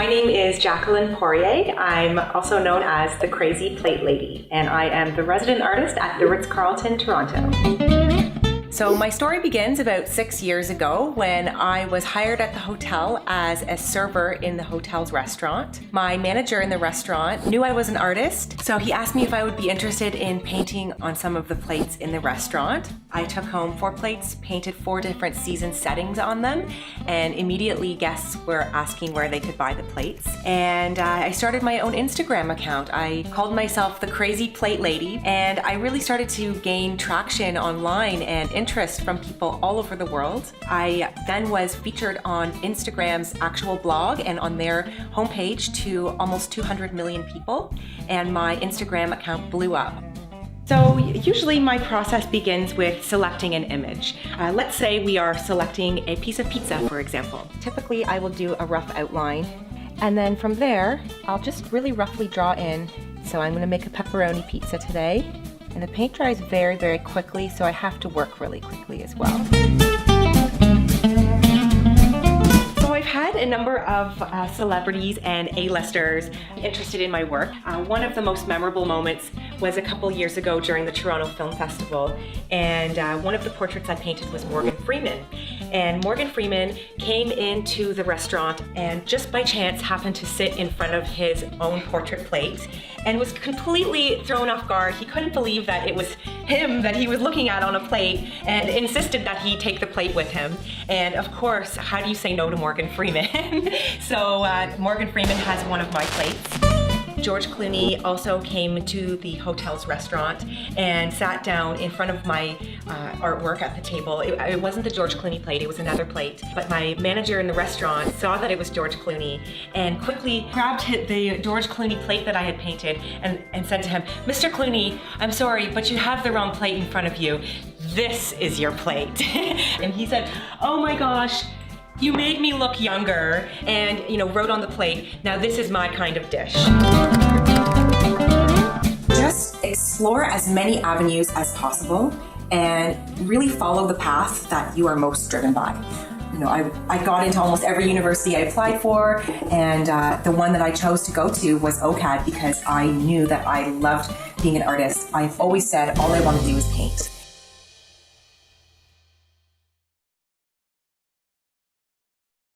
My name is Jacqueline Poirier. I'm also known as the Crazy Plate Lady, and I am the resident artist at the Ritz-Carlton, Toronto. So my story begins about 6 years ago when I was hired at the hotel as a server in the hotel's restaurant. My manager in the restaurant knew I was an artist, so he asked me if I would be interested in painting on some of the plates in the restaurant. I took home 4 plates, painted 4 different season settings on them, and immediately guests were asking where they could buy the plates. And I started my own Instagram account. I called myself the Crazy Plate Lady, and I really started to gain traction online and interest from people all over the world. I then was featured on Instagram's actual blog and on their homepage to almost 200 million people, and my Instagram account blew up. So usually my process begins with selecting an image. Let's say we are selecting a piece of pizza, for example. Typically I will do a rough outline, and then from there I'll just really roughly draw in. So I'm going to make a pepperoni pizza today. And the paint dries very, very quickly, so I have to work really quickly as well. So I've had a number of celebrities and A-listers interested in my work. One of the most memorable moments was a couple years ago during the Toronto Film Festival, and one of the portraits I painted was Morgan Freeman. And Morgan Freeman came into the restaurant and just by chance happened to sit in front of his own portrait plate and was completely thrown off guard. He couldn't believe that it was him that he was looking at on a plate and insisted that he take the plate with him. And of course, how do you say no to Morgan Freeman? So Morgan Freeman has one of my plates. George Clooney also came to the hotel's restaurant and sat down in front of my artwork at the table. It wasn't the George Clooney plate, it was another plate. But my manager in the restaurant saw that it was George Clooney and quickly grabbed the George Clooney plate that I had painted and said to him, "Mr. Clooney, I'm sorry, but you have the wrong plate in front of you. This is your plate." And he said, "Oh my gosh, you made me look younger," and wrote on the plate, "Now this is my kind of dish." Just explore as many avenues as possible and really follow the path that you are most driven by. I got into almost every university I applied for, and the one that I chose to go to was OCAD because I knew that I loved being an artist. I've always said all I want to do is paint.